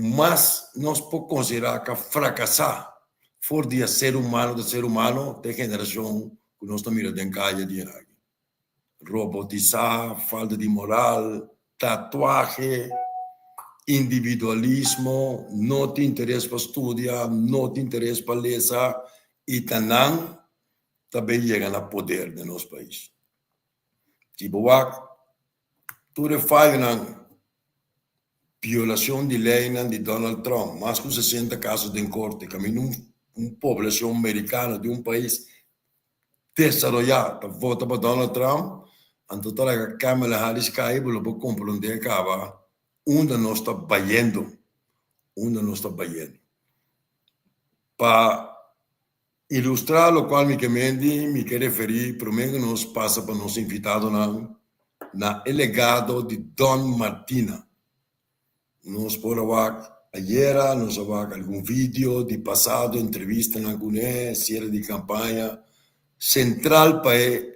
más nos podemos considerar que fracasar por de ser humano, de generação que nós estamos mirando em calle de aqui. Robotizar, falta de moral, tatuagem, individualismo, não te interessa para estudar, não te interessa para ler, e também chega no poder de nosso país. Tipo, tudo falha na violação de lei de Donald Trump, mais de 60 casos de corte, caminho uma população americana de país desarrollado, vota para Donald Trump, então toda a Kamala Harris cai, para compreender que onde nós estamos vayendo, Para ilustrar o qual me quero referir, primeiro nós passa para nosso invitado na legado de Don Martina. Nós podemos ayer, nós vamos algum vídeo de passado, entrevista na Guiné, cierre de campanha, central para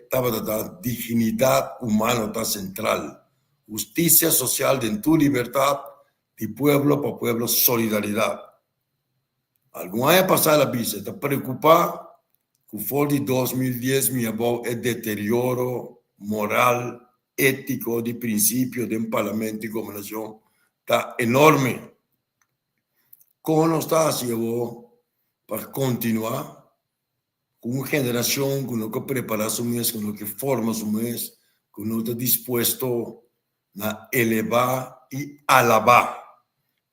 a dignidade humana está central. Justiça social de tu liberdade, de pueblo para pueblo, solidariedade. Algum ano passado a vista, está preocupado com o foro de 2010, minha avó, é deterioro moral, ético, de princípio de parlamento e governação, está enorme. Como não está assim, para continuar com uma geração que não prepara o mês, que não forma o mês, que não está disposto a elevar e alabar.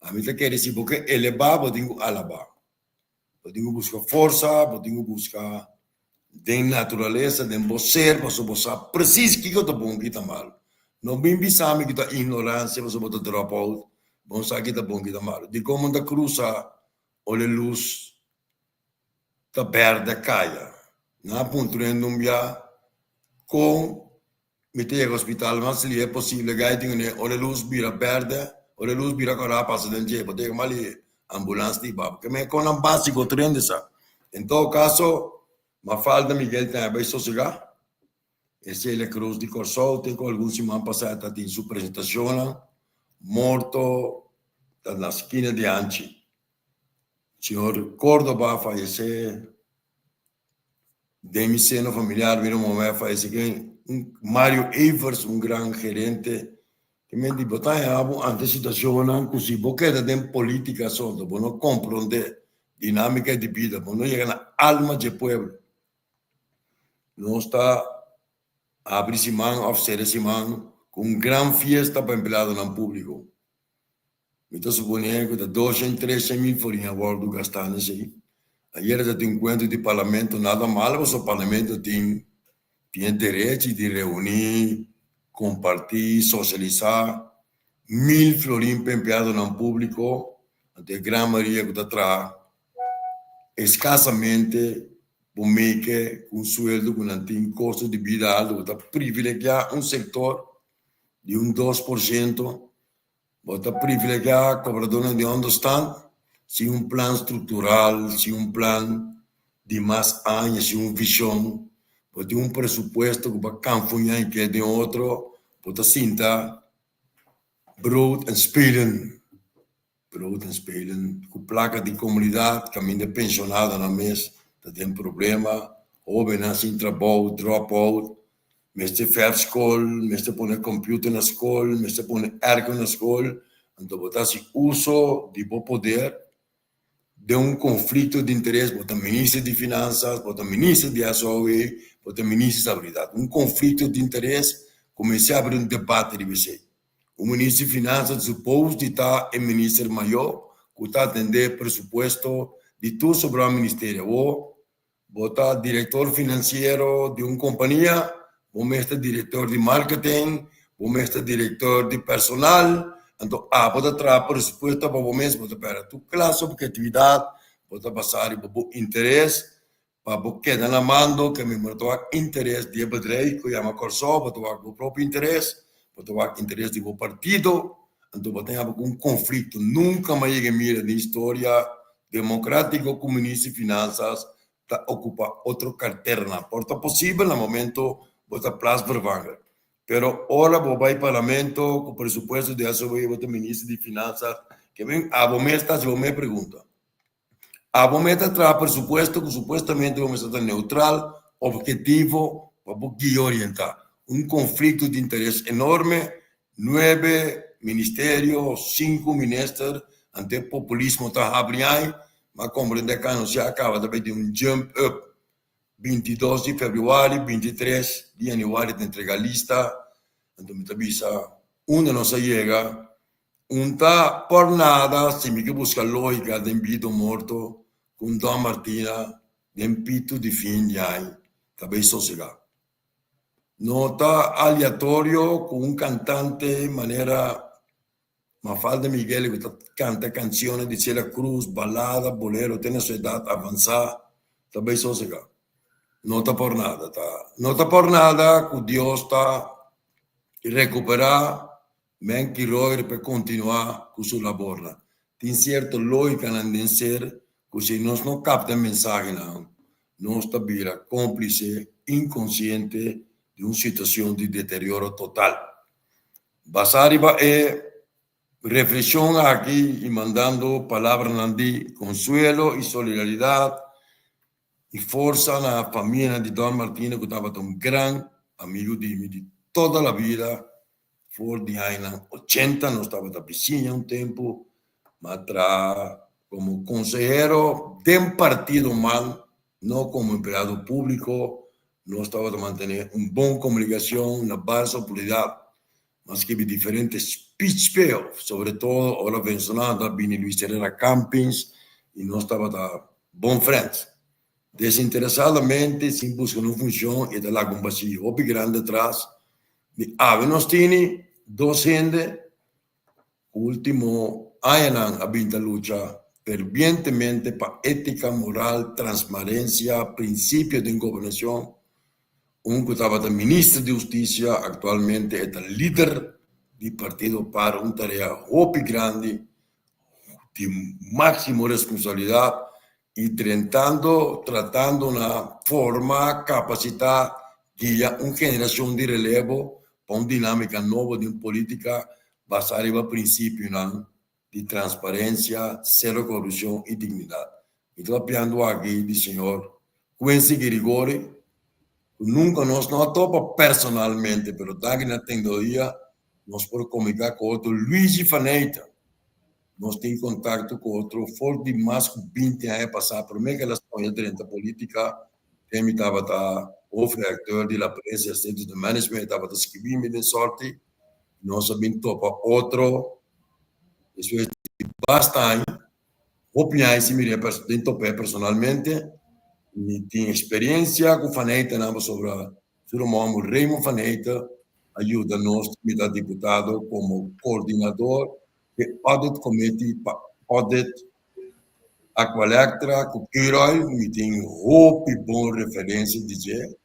A mim quer dizer, porque elevar, eu digo alabar. Eu digo buscar força, eu digo buscar de natureza, de você, para você preciso que eu estou bom, que está mal. Não bem pensar que está ignorância, você pode drop out, vamos saber que está bom, que está mal. De como está cruza, olha luz, está verde, caia. Na ponto de não com me chega ao hospital, mas se é possível, olha luz, vira verde, olha luz, vira corá, passa dentro de pode mal ambulância de babo, que me com um básico treino essa. Em todo caso, ma falta Miguel tem bem sossegar. Esse é a Cruz de Corsolte, com alguns semanas passadas em sua apresentação, morto na esquina de Anchi. O senhor Córdoba faleceu, de mi seno familiar, vino um momento faleceu, Mário Evers, grande gerente, que me disse, botar ante situação, così, porque tem política solta, não compreende dinâmica de vida, não chega na alma do povo. Não está abre-se mão, oferece mão, com grande festa para empregado no público. Então, suponho que 200, 300 mil foram a bordo gastando isso. Ayer já tem um encontro de parlamento, nada mal, mas o parlamento tem direito de reunir, compartilhar, socializar. 1000 florins para empregado no público, até a grande maioria que está atrás, escassamente, por meio que um sueldo que não tem custo de vida alto, está privilegiar setor de 2%, está privilegiar cobradores de onde estão, sem plano estrutural, sem plano de mais anos, sem visão, tem presupuesto que vai canfunhar e que de outro, pode sinta brood en spelen, com placa de comunidade, caminho de pensionado na mesa, tem problema, jovens sem trabalho, dropout, mestre ver school, mestre põe computer na escola, mestre põe ergo na escola, então botar se uso de poder de conflito de interesse, botar ministro de finanças, botar ministro de ações, botar ministro de seguridade, conflito de interesse, comecei a abrir debate de você. O ministro de Finanças supôs de estar em ministério maior, que está atendendo presupuesto de tudo sobre o ministério. Ou botar diretor financeiro de uma companhia, ou mestre diretor de marketing, ou mestre diretor de personal. Então, pode trazer presupuesto para o mês, pode para tu classe, sobre atividade, pode passar para o interesse, para o que está na mão, que me manda interesse de bedrijf, que chama Corsó, pode ter o próprio interesse. Porque o interesse do partido, então tem um conflito. Nunca mais mira na história democrática, comunista e finanças, ocupa outra carteira na porta possível, no momento, bota plaza para vaga. Pero, ora, vai ao parlamento, com o presupuesto de assumir o ministro de finanças, Que ven, a Bomesta, si vos me pregunta. A Bomesta trae presupuesto que supuestamente vamos a estar neutral, objetivo, para guiar orientar. Un conflicto de interés enorme, 9 ministerios, 5 ministros, ante el populismo está abriendo, mas comprende que no se acaba de un jump up. 22 de febrero, 23 de januário, de entrega lista, entonces me avisa, uno no se llega, un ta por nada, se me que busca lógica de envito morto, con Don Martina, de empito de fin de año, cabeza sosegado. Nota aleatorio con un cantante, manera, Mafalda Miguel, que canta canciones de Celia Cruz, balada, bolero, tiene su edad avanzada, cabeza sosegado. No está por nada, no está por nada que Dios está recuperar, men que logre para continuar con su labor. Tiene cierta lógica en ser que si nos no capta el mensaje, no está bien cómplice, inconsciente de una situación de deterioro total. Basari va reflexión aquí y mandando palabras de consuelo y solidaridad y fuerza a la familia de Don Martino, que estaba un gran amigo de mí de toda la vida. Por de años 80, no estaba en la piscina un tiempo, como consejero de un partido mal, no como empleado público, no estaba de mantener una buena comunicación, una base de autoridad, más que diferentes speech sobre todo ahora mencionando, vine Luis Herrera Campins y no estaba de buen friends. Desinteresadamente, sin buscar una función y de la un vacío grande atrás. Nós temos docente, último año a vinta lucha fervientemente para ética, moral, transparencia, principio de gobernación. Un que estaba de ministro de Justicia, actualmente es el líder del partido para una tarea muy grande, de máxima responsabilidad y tratando una forma, capacidad, guía una generación de relevo para una dinámica nueva de una política basada en principios de transparencia, cero corrupción y dignidad. Y estoy hablando aquí del señor Quincy Grigori, que nunca nos topa personalmente, pero también en la tecnología nos puede comunicar con otro Luigi Faneita. Nós temos contato com outro for de mais de 20 anos passar por mim que elas estão dentro da política, tem estava o diretor de la prensa, centro de management, estava escrevendo de sorte, nós sabemos topa outro, isso é bastante, opinião se me dentro personalmente, e tem experiência com Faneita, sobre o nome Raymond Faneita, ajuda-nos, me dá deputado como coordenador the audit committee audit Aqualectra, Kukiroi, meeting hope bom referência de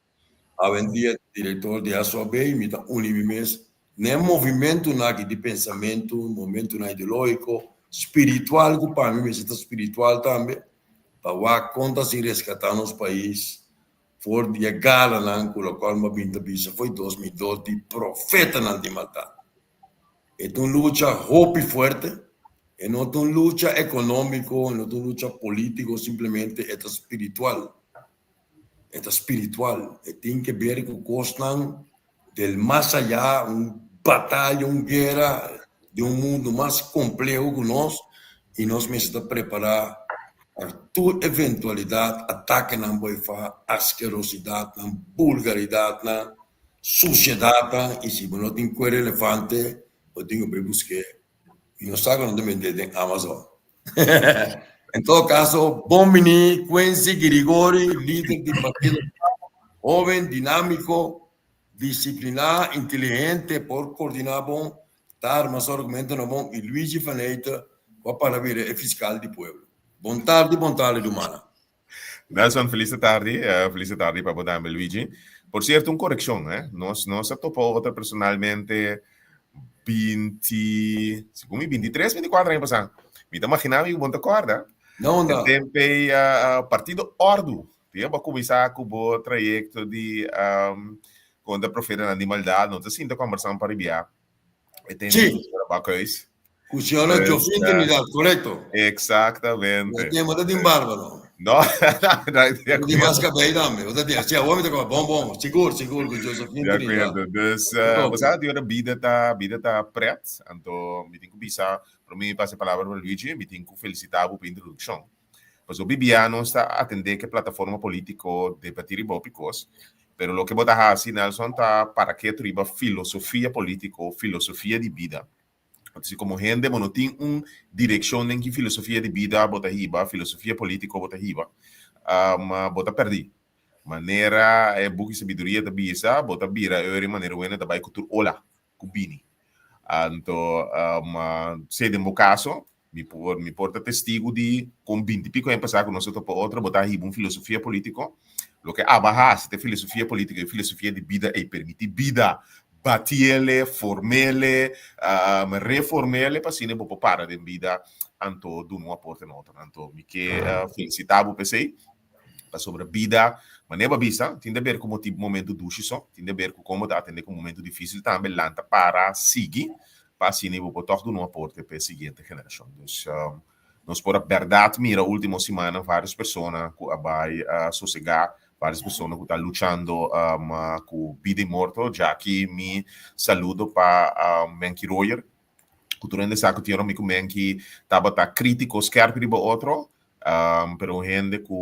avendia diretor de ASOB, me dá mês, nem movimento de pensamento, momento ideológico, espiritual, que para mim é espiritual também, para conta se resgatar nos país, for de gala, com o qual uma vinda bisa foi 2012, de profeta na de matar. Es una lucha hope fuerte, no es una lucha económica, no es una lucha política, simplemente es espiritual. Es espiritual. Tiene que ver con cosas del más allá, una batalla, una guerra de un mundo más complejo que nosotros y nos necesita preparar para toda eventualidad, ataque na boifa, asquerosidad, na vulgaridad, na suciedad, y si no tiene cuero elefante, eu tenho que buscar. E não sabe onde vender em Amazon. Em todo caso, bom menino, Quincy Grigori, líder do partido, jovem, dinâmico, disciplinado, inteligente, por coordenar bom, dar mais argumento no bom, e Luigi Faneita, para vir é fiscal do povo. Boa tarde, humana. Nelson, feliz tarde para poder Luigi. Por cierto, una corrección, no se topó otra personalmente 23, 24 anos passados. Me imaginava que eu acorda. Não. Tempe partido Ordo. Tinha para começar com o trajeto de quando a profeta na maldade, não se sinta conversando para enviar. E tem para coisa. Funciona yo fin Trinidad, correcto. Exactamente. No tenemos de bárbaro. No, de De mais cabelo também. Outra dia, se a homem tá com bom, seguro, que Josephine de Trinidad. acordo. Dus, você sabe, a vida tá preta, então, me tenho que pensar, para mim, passar a palavra para o Luigi, me tenho que felicitar por introdução. Pois o Bibiano está a atender que a plataforma política debatir bópicos, pero lo que botar assim, Nelson, tá para que triba filosofia política ou filosofia de vida. Assim como gente, não tem direção em que filosofia de vida bota riba, filosofia política bota riba, bota perdi. Maneira é boa sabedoria da bisa, bota bira, eu maneira buena da vai cultura ola, cubini. Então, se de meu caso, me porta testigo de com 20 e pico em passar com nós outro para outro, botar riba filosofia política, lo que abarra, se filosofia política e filosofia de vida e permite vida batiele, formele, reformele, para sine popo para de vida, anto do um aporte no outro. Anto, me que felicitavo PC, para sobre vida, mas neba vista, tem de ver como tipo momento duchiso, tem de ver como dá atender com momento difícil também, lanta para seguir, para sine popo toque do um aporte para a seguinte geração. Então, nós por a verdade, mira, última semana, várias pessoas que vai sossegar, várias pessoas que estão lutando com vida e morte, já que me saludo para Menki Royer, que durante essa que tinha amigo que estava crítico, scarpe de outro, pero gente que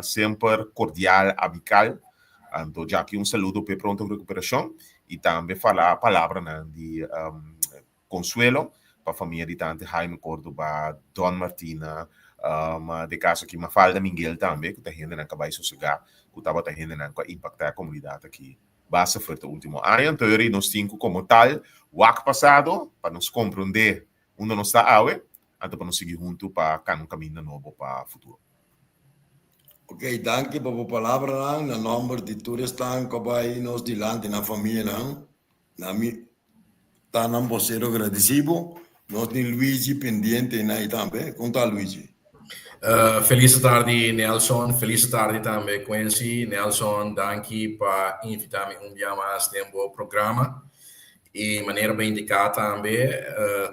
sempre cordial, amical, então já que saludo para pronta recuperação e também falar a palavra de consuelo para a família de tante Jaime Córdoba, Don Martina, de caso que me falta Miguel também, que está gente na cabeça sossegar, que estava gente na impactar a comunidade aqui. Basta foi o último ano, então nós temos como tal o ano passado para nos compreender onde nós está hoje, até para nos seguir junto para um caminho novo para o futuro. Ok, danke por a palavra, na nome de todos estão que nós dilante na família, na mi tá não vocês agradecido, nós tem Luigi pendiente na também, conta Luigi. Felice tarde, Nelson. Felice tarde também, Quincy. Nelson, danke para invitar-me dia mais no programa. E maneira bem indicada também,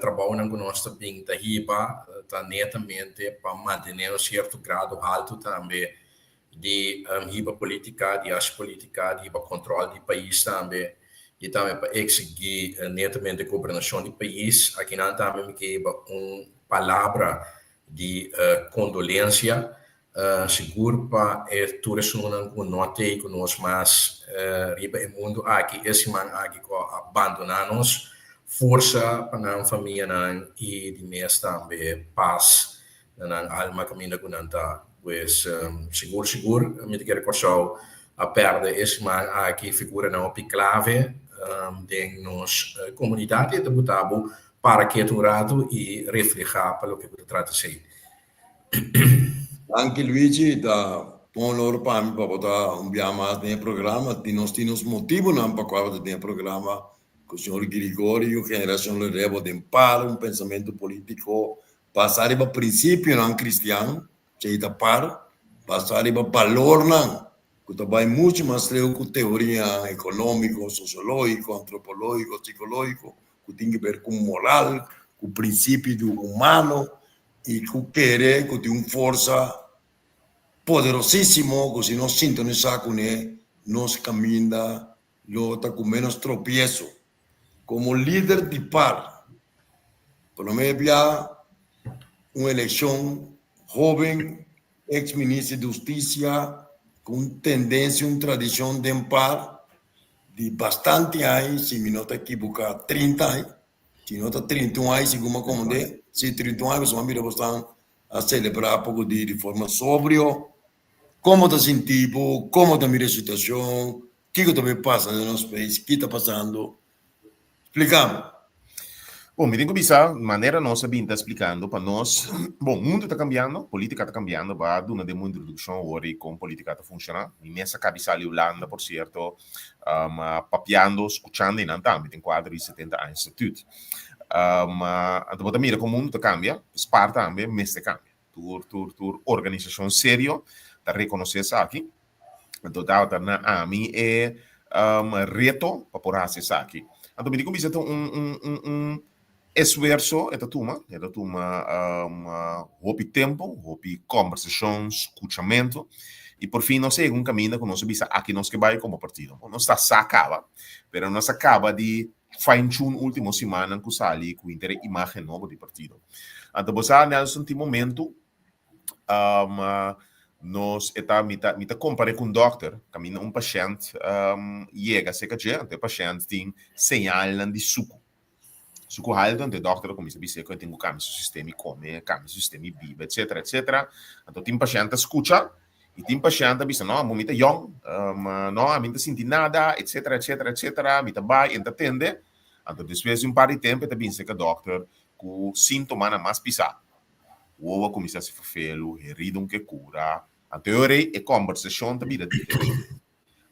trabalhando com nós também da RIBA, tá netamente para manter um certo grau alto também de RIBA política, de as política, de RIBA controle do país também. E também para exigir netamente a governação do país. Aqui não também me queima uma palavra de condolência, seguro para todas as pessoas que notei que nós mais riba o mundo aqui, esse man aqui que abandonar-nos, força para a família e de mês também paz na alma caminho que não está, pois seguro, me quero cortar a perda esse man aqui figura na clave de nossa comunidade de Butabo para que durado e reflejar para o que trata de ser. Anche Luigi, da buon loro para mim para botar dia mais no programa, e nós temos motivo não para qual tem programa com o senhor Grigório, geração de revo de amparo, pensamento político, passar para princípio não cristiano, cheita par, passar para valor não, que também muito mais leu com teoria econômico, sociológico, antropológico, psicológico, que tem que ver com moral, com o princípio do humano, e que querer, que tem uma força poderosíssima, que se nós sintonizar com ele, nós caminhamos, luta com menos tropeço. Como líder de par, pelo menos havia uma eleição jovem, ex-ministro de Justiça, com tendência, uma tradição de par, de bastante anos, se me não estou equivocado, 30 anos, se não está 31 anos, segundo como de, se 31 anos, uma mira bastante a celebrar pouco de forma sóbria, como está sentindo, como está a situação, o que também passa no nosso país, o que está passando, explicamos. Bom, me tenho que pensar, maneira nossa bem está explicando para nós, bom, o mundo está cambiando, a política está cambiando, vai dar uma introdução hoje como a política está funcionando, imensa cabeça ali Holanda, por certo, papiando, escutando e não também, tem quadro de 70 anos de tudo. Então, mira como o mundo cambia, parte também, mas cambia. Tur organização séria, está reconhecer isso aqui. Então, a mim reto para por fazer isso aqui. Então, me digo que esforço é hopi tempo, hopi conversação, escutamento, e por fim, nós seguimos um caminho que nós visa aqui nós que vai como partido. Nós está acaba, mas nós acaba de fine-tune última semana que sali com a imagem nova do partido. Então, você nesse momento, nós está comparando com o doctor, caminho um paciente chega, sei que o paciente tem sinal de suco. Suco haldo, o doctor começa a dizer que tem que cambiar o sistema come, cambiar o sistema bebe, etc, etc. Então, tem paciente escuta, e tem paciente que diz, não, eu estou young, não, eu não sinto nada, etc, etc, etc, eu estou bem, entende? Então, depois de par de tempo, eu penso que o doctor, com sintomas mais pesados, o ovo começa a se fazer, o ridum que cura, a teoria e conversação também é diferente.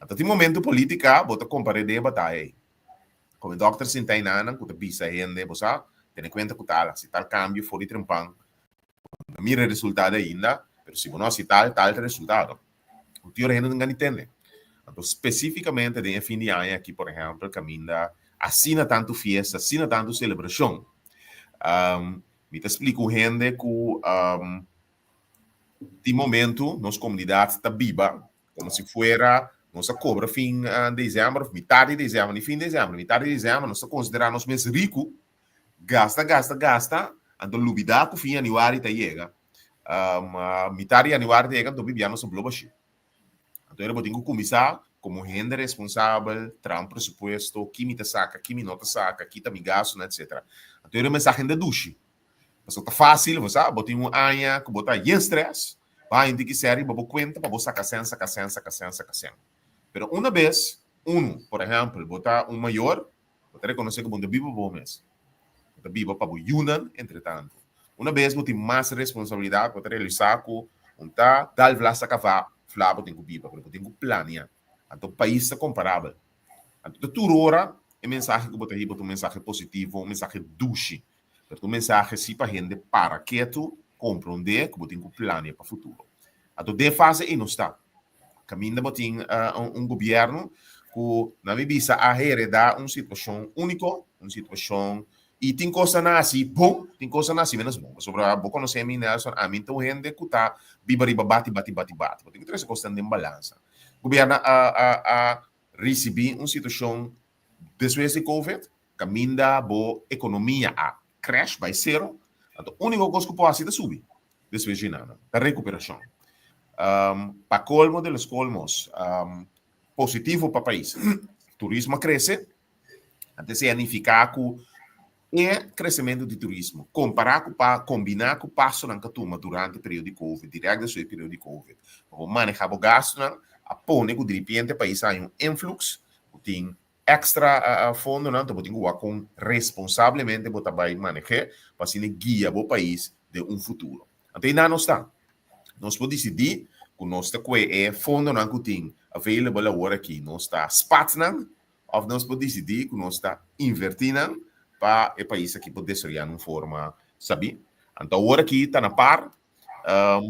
Então, tem momento político, você compara de batalha. Como o doctor se entende, que você pensa ainda, você tem em conta que tal, se tal cambio for de trempão, não mira o resultado ainda, mas se não, se tal resultado. O teoria ainda não entende. Então, especificamente, de fim de ano, aqui, por exemplo, caminha, assina tanto festa, assina tanto celebração. Me te explico, gente, que de momento, nossa comunidade está viva, como se fuera nossa cobra fim de dezembro, metade de dezembro, fim de dezembro, metade de dezembro, nós consideramos mais rico, gasta, então lubida que fim de januário está chega. Metade de januário chega, então vivíamos no globo cheio. Então, eu tenho que começar como gente responsável, trazer um pressuposto, que me saca, que me nota saca, que me gasto, etc. Então, eu mensagem de duche. Mas está fácil, você sabe? Botar um anha, que botar em stress, vai em que série, vou conta, vou sacar sensa. Pero uma vez, por exemplo, botar um maior, botar reconhecer que você vive bom mês. Você vive para o Yunan, entretanto. Uma vez, você tem mais responsabilidade, você realizar com dar o vlasa cavá, flava tem que viver, porque tem que planear. Então, o país está comparável. Então, toda hora, é mensagem que você tem, um mensagem positivo, um mensagem duche. Porque o mensagem se para a gente para quieto, compreender que você tem que planear para o futuro. Então, de fase, e não está. Caminha botin governo que na minha visa a heredar uma situação única, uma situação e tem coisa nasce bom, tem coisa nasce menos bom. Sobre a boca não sei a mim Nelson, a mim então gente que tá biba bate. Tem que ter essa questão de balança. O governo a receber uma situação depois de Covid, caminha boa economia a crash vai zero. Então, a única coisa que pode fazer é subir depois de nada, a recuperação. Para colmo de los colmos, positivo para o país. Turismo cresce, até significa que é crescimento de turismo. Combinar com o passo na turma durante o período de Covid, direto depois do período de Covid. Para manejar o gasto, apone que de repente o país tem influxo, tem extra fundo, então tem que com responsablemente botar para manejar, para se guiar o país de futuro. Então, não está. Nós podemos decidir que nós temos fundo que tem available agora aqui. Nós está spatnando, ou nós podemos decidir que nós está invertindo para o país aqui poder ser de uma forma, sabe? Então, agora aqui está na par,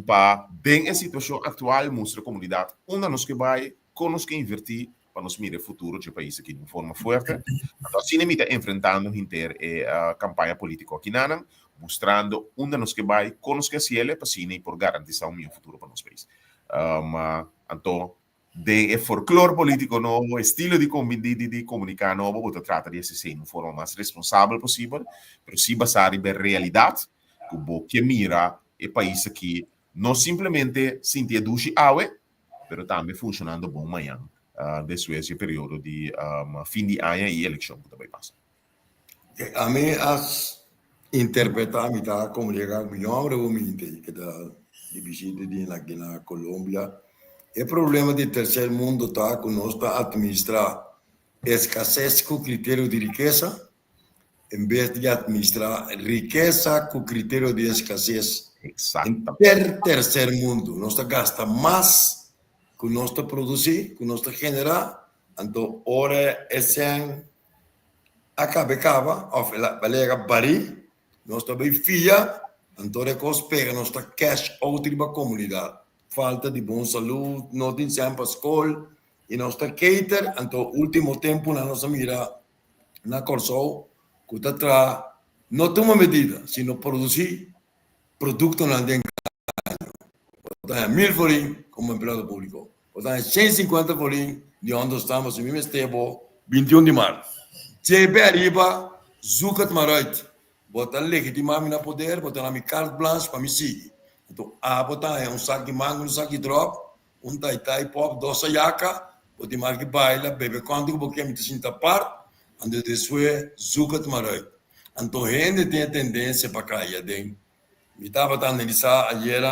para bem a situação atual, mostra a comunidade, onde nós que vai, como nós que invertir, para nós mirar o futuro do país aqui de uma forma forte. Então, assim, nós estamos enfrentando a campanha política aqui na mostrando onde nós que vai, como nós que se ele para sim por garantizar um futuro para nosso país. Então, de folclore político novo, estilo de comunicar novo, você trata de ser de uma forma mais responsável possível, mas se basar em realidade, que mira o país aqui, não simplesmente sentir duche água, mas também funcionando bom amanhã, depois do período de fim de ano e eleição que também passa. A mim, interpretar a comunicação melhor o mente que da visita aqui na Colômbia. O problema do terceiro mundo está que nós está administrar escassez com critério de riqueza, em vez de administrar riqueza com critério de escassez. Exatamente. Terceiro mundo, nós gasta mais que nós produzir, que nós generar, então ora esse acaba, ou valega bari, nós também fia, então é que pega nossa cash out da comunidade. Falta de boa saúde, não tem sempre escola, e nós cater, então último tempo na nossa mira, na Corsol, que está no toma medida, sino producir producto na den Portanto, 1000 florin como empleado público. Portanto, 150 florin de onde estamos, em mesmo tempo, 21 de março. CP arriba, Zucat Maroit. Bota legitimar na poder, bota na minha carte blanche para me seguir. Então, botar é um saco de mango, um saco de drop, um taitai pop, doce yaca, bota mais que baila, bebe quando porque me sinta par, ande depois Zucat Maroit. Então, gente tem a tendência para cair dentro. Me estava analisar ayer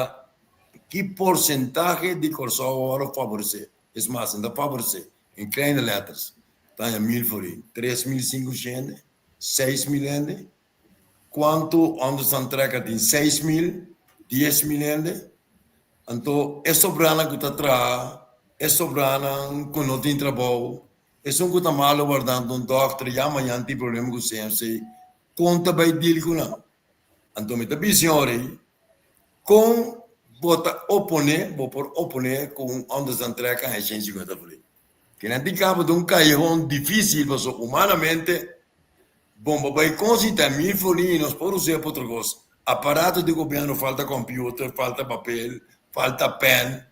que porcentagem de Kosovo favorece. É mais, ainda favorece, em kleine letras. Está em 1000 florin, 3.500, 6.000 ende. Quanto onde estão trecando em 6.000, 10.000 ende. Então, é sobrana que está atrás, é sobrana que não tem trabalho, é só que está mal guardando um doctor, e amanhã tem problema com o ciência, conta bem dele com não. Então, me dá visão aí, com bota oponer, vou por oponer com onde estão trecando em 150 florin. Que não tem cabo de um callejón difícil, mas humanamente, bom, vai considerar 1000 florinos por usar para outra coisa. Aparato de governo, falta computer, falta papel, falta pen,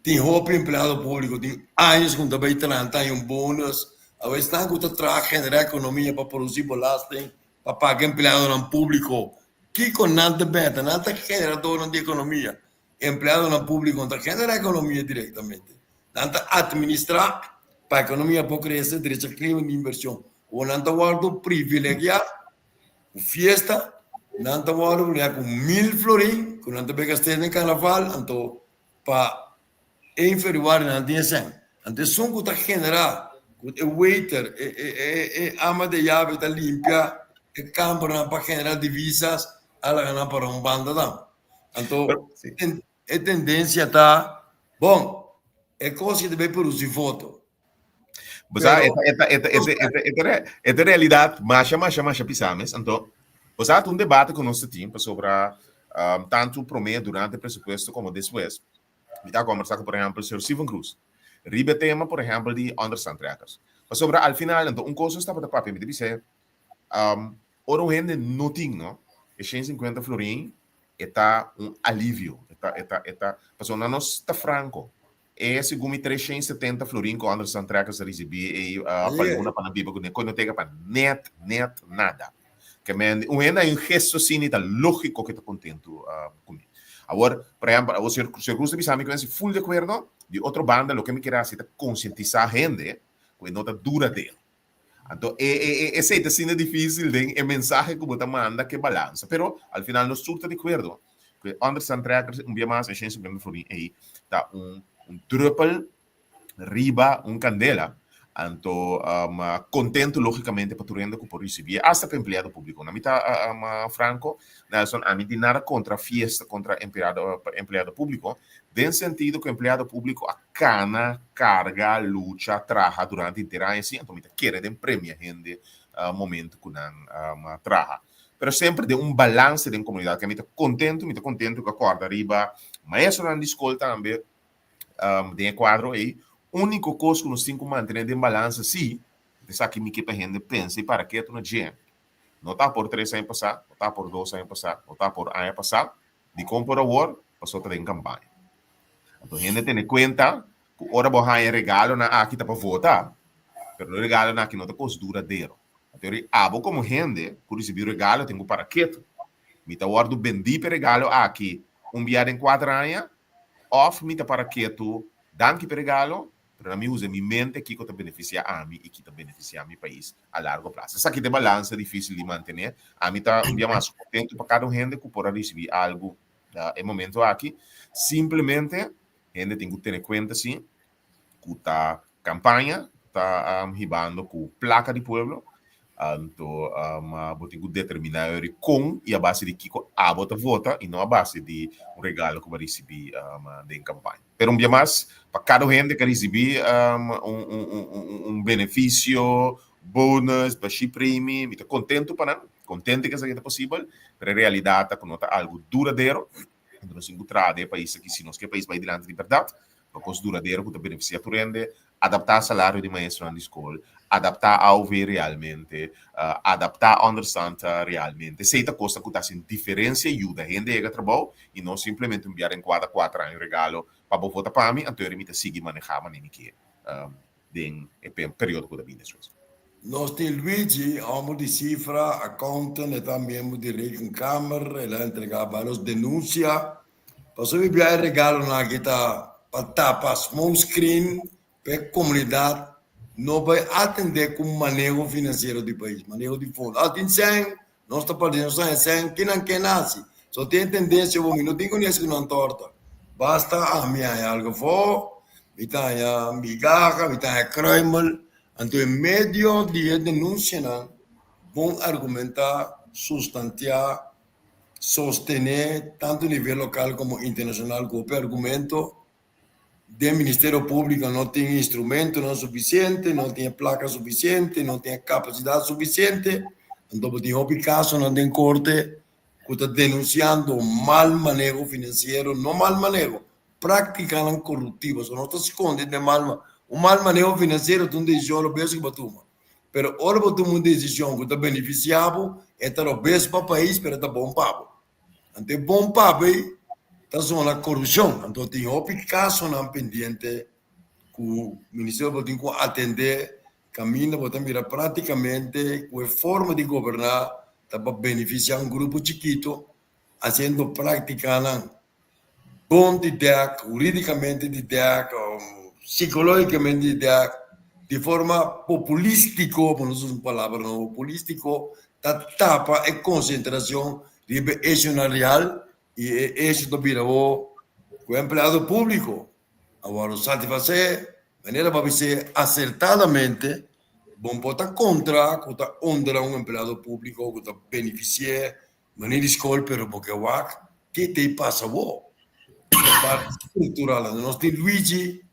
tem roupa empregado público, tem anos que também tem um bônus, a vezes está com trabalho generar economia para produzir bolagem, para pagar empregado no público, que com nada beta, nada gerador de economia, empregado no público, não genera economia diretamente, nada administrar para a economia pode crescer, direito a clima de inversão. O não guardo privilegiar, o fiesta, não guardo com 1000 florin, com não pega gastar em carnaval, então para inferior não tinha 100. Então são que está generar, o waiter, ama de llave está limpia, câmara para generar divisas, ela ganha para banda não. Então a tendência está, bom, é coisa que deve produzir foto. Mas esta realidade, mais pisames. Então, você há um debate com o nosso time sobre tanto o promedio durante o presupuesto como depois. Me está conversando, por exemplo, com o Steven Cruz. Ribe tema, por exemplo, de understand trackers. Mas sobre, al final, então, coisa está para papel, me dizer, ora gente não tem, não? E 150 florin está alívio. Mas nós está franco. E segundo 370 florin com understand trackers recebi e paluna para na biba com não tem para net nada. Que um gesto assim tá lógico que está contento comigo. Agora, por exemplo, o Sr. Cruz de Bisami que é full de acordo de outra banda, lo que me quer é conscientizar a gente que não está duradouro. Então, esse é assim difícil de mensagem que você manda que balança, pero al final nós surta de acordo. Que understand trackers dia mais a gente bem florin aí tá druppel riba candela. Então, contento, logicamente, para tudo que por receber, hasta para empregado público. Na mitad, Franco, Nelson, a mim tem nada contra fiesta, contra empregado público, no sentido que o empregado público cana, carga, luta, trabalha durante inteira assim, então, quer de premia gente, momento que não trabalha. Pero sempre de balance de comunidade, que me contento que acorda riba, mas isso não escolta também, de quadro aí, único coisa que nós temos que manter em balança, sim, é que a gente pensa, para que tu não é? Não está por 3 anos passar, não está por 2 anos passar, não está por ano passar, de comprar o war, passou a ter em campanha. Então, a gente tem em conta que ora boa regalo na aqui para votar, mas o regalo na aqui não é coisa duradouro. Então, como gente, por receber regalo, tenho para que tu. Me está guardando bendir regalo aqui, viagem em 4 anos, off me está para que tu, danke per regalo, para mim usa minha mente que está beneficia a mim e que está beneficia a meu país a largo prazo. Essa aqui de balança é difícil de manter. A mim está mais contento para cada gente que pode receber algo em momento aqui. Simplesmente, a gente tem que ter em conta, sim, que a campanha está ribando com placa de pueblo. Então, vou ter que determinar com e a base de que a vota e não a base de regalo que vai receber de campanha. Pero dia mais, para cada gente que receber benefício, bônus, baixo prêmio, estou contente que isso é possível, mas a realidade é que não está algo duradouro. Então, nós encontramos país aqui, se nós que país vai adiante de verdade, para coisa duradoura que beneficia tu rende, adaptar salário de maestro na escola, adaptar ao ver realmente, adaptar understand realmente. Seita coisa que está sem diferença e ajuda a gente a trabalhar e não simplesmente enviar em 4 anos regalo para votar para mim, então eu me seguir manejar nem que den período que da vida. Nós temos Luigi, amo de cifra, accountant, e também amo de rekencâmara, ele entregava as denúncias. Passou a enviar regalo na guitarra para tapar small screen para a comunidade. Não vai atender com o manejo financeiro do país, manejo de fundo. Atenção, nós estamos perdendo sem quem não quer nasce. Só tem tendência, eu não tenho conhecido que não torta. Basta a minha algo for, a migaja, a crime. Então, em meio de denúncia, vão argumentar, sustentar, sostener, tanto a nível local como internacional, com o argumento do Ministério Público não tem instrumento não suficiente, não tem placa suficiente, não tem capacidade suficiente. Então, tem um caso não tem corte que está denunciando mal manejo financeiro, não mal manejo, práticas corruptivas, não está escondendo de mal manejo financeiro, tu decisão o bem que batuma. Pero ora batuma uma decisão que está beneficiável, está o bem para o país, pero está bom papo. Então, bom papo está só na corrupção. Então, tem outro caso não pendente que o Ministério tem que atender, caminho para virar praticamente com a forma de governar para beneficiar um grupo chiquito, fazendo prática bom de ideia, juridicamente de ideia, psicologicamente de ideia, de forma populística, por não usar uma palavra não, populístico, tapa e concentração de eixo na real e eixo do Birabo com o empregado público. Agora, satisfazer, maneira para ser acertadamente, bom botar contra, que está honra um empregado público, que está beneficiar, maneira escola, pero porque o que te passa, a parte estrutural. Nós temos Luigi,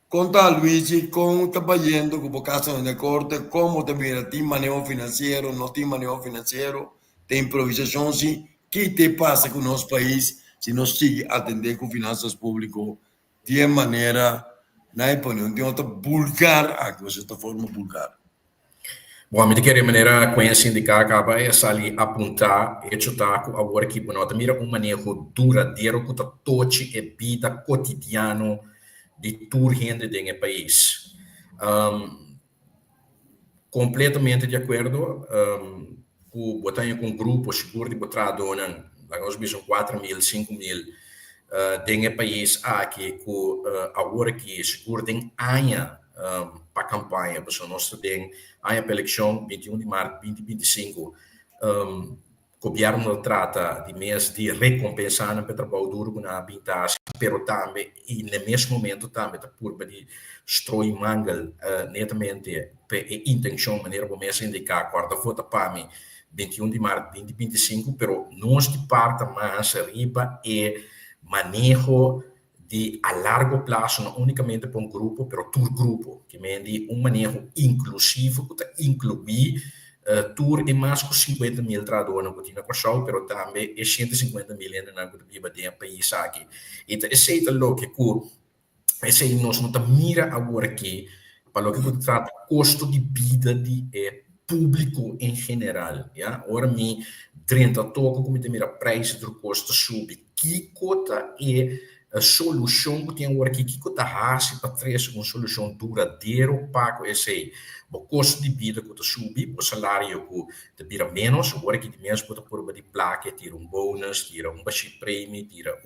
conta Luigi como está fazendo com o caso de corte, como também tem manejo financeiro, não tem manejo financeiro, tem improvisação, sim. Que te passa com o nosso país se nós seguimos atender com finanças públicas de maneira, não tem outra vulgar, de certa forma vulgar. Bom, me querer maneira conhece indicar acaba é ali apontar e chutar agora que nota mira manejo duradouro que tá toche e vida cotidiano de toda gente do país. Completamente de acordo com botar com um grupo seguro de botar dona nós mesmo 4.000, 5.000 do país aqui com agora que seguro tem anha para a campanha, porque nós temos a eleição 21 de março de 2025. O governo trata de mês de recompensar o trabalho duro na habitat, mas também, e no mesmo momento, também está por de destruir mangal netamente a intenção, maneira como é indicar, quarta-feira para mim, 21 de março de 2025, mas nós de parte mais arriba é manejo de a largo prazo, não unicamente para um grupo, mas todo grupo, que mende manejo inclusivo, que inclui tour e mais que 50.000 tradutores que tinha corção, mas também 150.000 ainda não que vive dentro do país aqui. Então, esse é o que esse nós não mira agora aqui para o que trata custo de vida de público em geral, ja? Ora me 30 toco como te mira preço do custo sube, que cota a solução que tem agora aqui, que cota raça para trazer uma solução duradoura para esse o custo de vida que está subir, o salário que vira menos, agora que mesmo pode pôr de placa, tira bônus, tira baixo prêmio, tira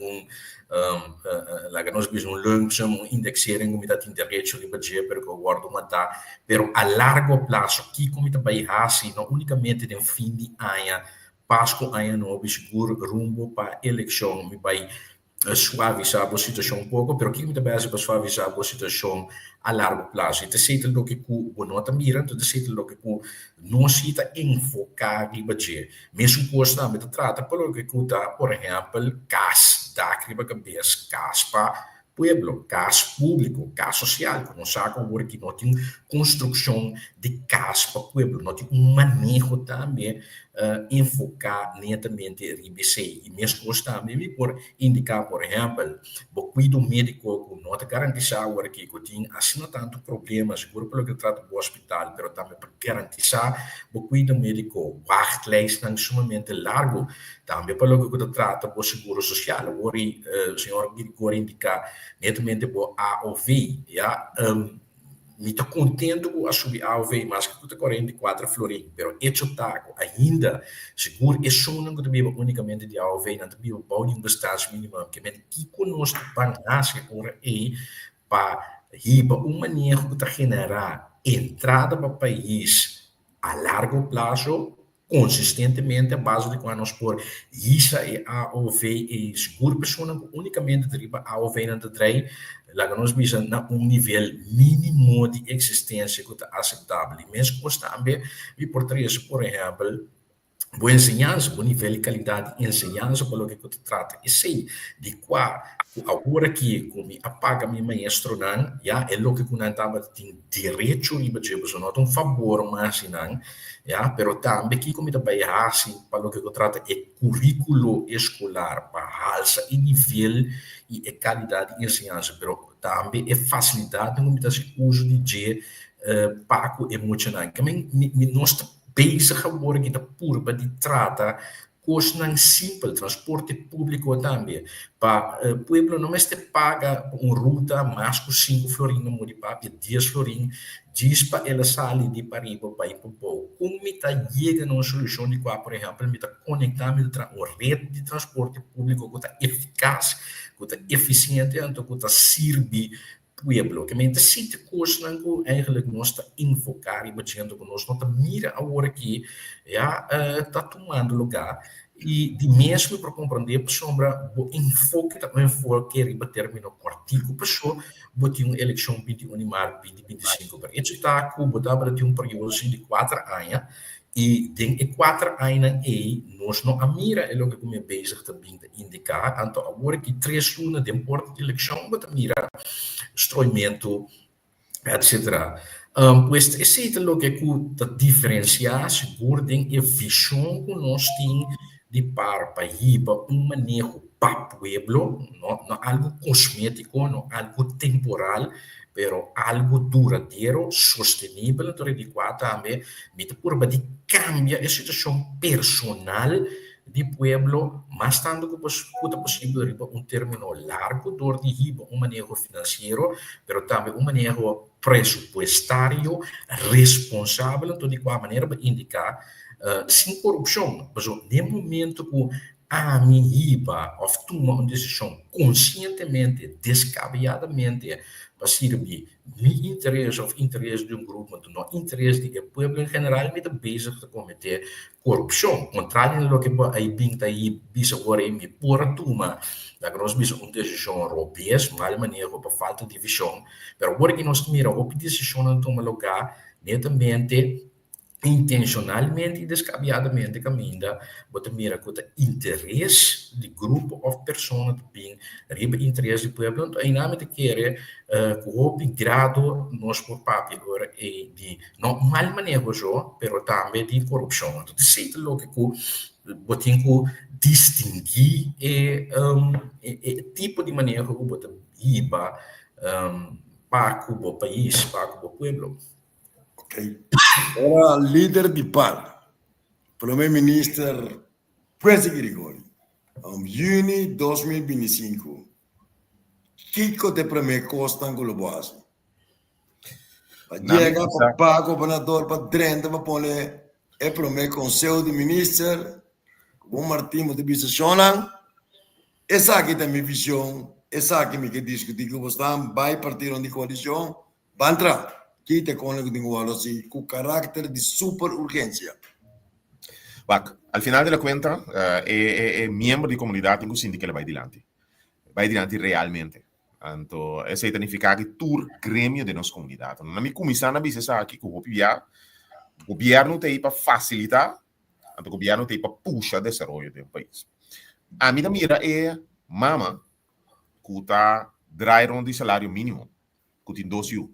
lá que nós vimos lump sum, indexering, como está tem direito de budget, pero que agora não está, pero a largo prazo, que como está vai raça, não unicamente no fim de ano, Páscoa ano novo, seguro rumbo para a eleição, me vai suavizar a situação um pouco, mas o que me base para suavizar a situação a largo prazo. Então, se é o que o nota mira, então se é o que não se está enfocar em budget. Mesmo custo também trata por que está, por exemplo, gas, da criba cabeça, gas para pueblo, gas público, gas social, que não sabe agora que não tem construção de gas para pueblo, não tem manejo também enfocar netamente em RBC e mesmo também por indicar, por exemplo, o cuidado médico que não te garantizar agora que tem assim não tanto problema, seguro pelo que trata do hospital, mas também para garantizar o cuidado médico, wachtlijsten sumamente largo, também pelo que trata do seguro social. Agora, o senhor Grigori indica netamente o AOV, já, me estou contente com a subir AOV, mas que custa 44 florim, pero hecho taco, ainda, seguro, é só não que beba unicamente de AOV, não te beba bouwing bestaats minimum, que men que conosco banhasse agora é para riba uma maneira que generar entrada para o país a largo prazo, consistentemente, a base de quando nós por isso é AOV e seguro pessoa unicamente deriva AOV não te trai lá que nós vimos na nível mínimo de existência que é aceitável. Mesmo que também me portaria, por exemplo, boa ensinança, bom nível de qualidade de ensinança pelo que eu te trata. E sei de qual agora que me apaga minha maestro não, já é o que eu não estava tem direito e bater não um favor mas não, já, pero também que como também assim pelo que eu trata é currículo escolar para alça e nível e qualidade de ensinança, pero também é facilidade no que uso de paco emocional. Também nós bezig geworden in de purba die trata coisa não simples, transporte público também. Para o pueblo não este paga ruta mais que 5 florin no Muripapi, 10 florin, diz para ela sair de Pariba para ir para o povo. Como me está chegando uma solução de qual, por exemplo, me está conectando uma rede de transporte público que está eficaz, que está eficiente, então que está serve pueblo, que mente sente coisas não eigenlijk nós está invocar e batendo com nós, não está mira agora que já está tomando lugar e de mesmo para compreender para sombra o enfoque e termina o artigo pessoa botar uma eleição 21 de março 2025 para isso está Cuba dá de período de 4 anos e tem 4 anos aí nós não a mira é o que como é bezig também indicar então agora que 3 lunas de importa de eleição bota mira instrumento, etc. Pues esse é o que diferenciar segurdem e visão que nós temos de para um manejo para o pueblo, não algo cosmético, não algo temporal, pero algo duradouro, sustentável, então de qual também me por de cambia a situação personal de pueblo, mas tanto que é possível um término largo, de um manejo financeiro, pero também um manejo presupuestário responsável, então de qual maneira vai indicar sem corrupção. Mas no momento que a minha ou toma uma decisão conscientemente, descabelladamente, para servir no interesse ou interesse de grupo, mas não interesse do povo em geral, me bezig de cometer corrupção. Contrário do que aí bem aí bisa agora me pura turma, da nós bisa uma decisão robês, mal manejo para falta de visão, mas agora que nós mira o que decisão não toma lugar, netamente intencionalmente e descabeadamente caminha, bota mira com interesse de grupo ou pessoa de bem, riba interesse do povo, então aí não me quer com o grado nós por papi agora é de não mal manejo só, pero também de corrupção, então de certo lógico botem que distinguir tipo de manejo que bota riba para o país, para o povo. Ok. Ora, líder de PAR, primeiro-ministro Percy Grigori, em junho de 2025, Kiko de primeiro costa com o base. Chega para pagar o governador para dentro, para pôr o primeiro conselho de ministros, o Martim de Bissachonan, essa aqui é a minha visão, essa aqui é a minha discutir com você, vai partir de coalição, vai entrar. Que te conosco de assim, com caráter de super urgência. Al final della cuenta, è membro di comunità in cui si indica che vai adelante realmente. Então, esse é significa que tur grêmio de nossa comunidade. Na minha comissão, na bisa aqui, que o governo tem para facilitar, o governo tem para puxar o desenvolvimento do país. A minha mira é mama que está drairon de salário mínimo, que tem 12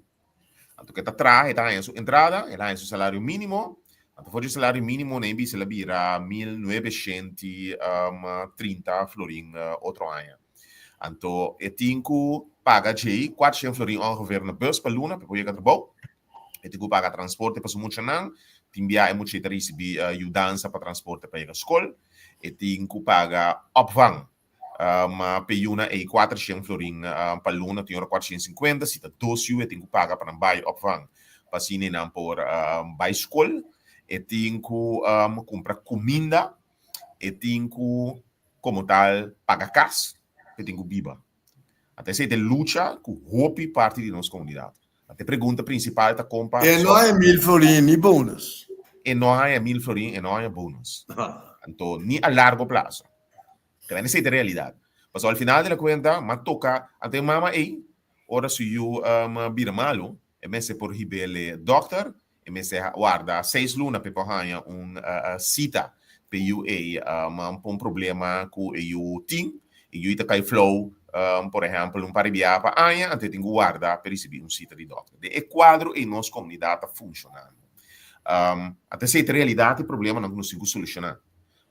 Então, que está atrás, está em sua entrada, ela em seu salário mínimo. Então, foi o salário mínimo, nem bisa ela vira 1930 florin outro ano. Então, eu tenho que pagar de 400 florin ongeveer na bus para Luna, para poder trabalhar. Eu tenho que pagar transporte para muito não, tenho que é muito receber ajudança para transporte para ir à escola. Eu tenho que pagar opvang. Para Una é 400 florin para Luna, tenho 450, se está 12 eu tenho que pagar para ir opvang. Para se não por para escola, eu tenho que comprar comida, eu tenho que, como tal, pagar casa, eu tenho que beber. Até se te luta com roupa parte de nossa comunidade. A pergunta principal é comprar. E não é 1000 florin, nem bônus. E não é 1000 florin, e não é bônus. Então, nem a largo prazo. Que essa é a realidade. Mas ao final da conta, me toca, até mama aí, ora se eu vira malo, e me se por ribele doctor, e me se guarda 6 lunas para ganhar cita, para eu um problema com eu tenho, e eu cai flow, por exemplo, para enviar para a ANHA, até tenho que guardar para receber cita de doctor. E quadro em nossa comunidade está funcionando. Até se a realidade, o problema não consigo solucionar.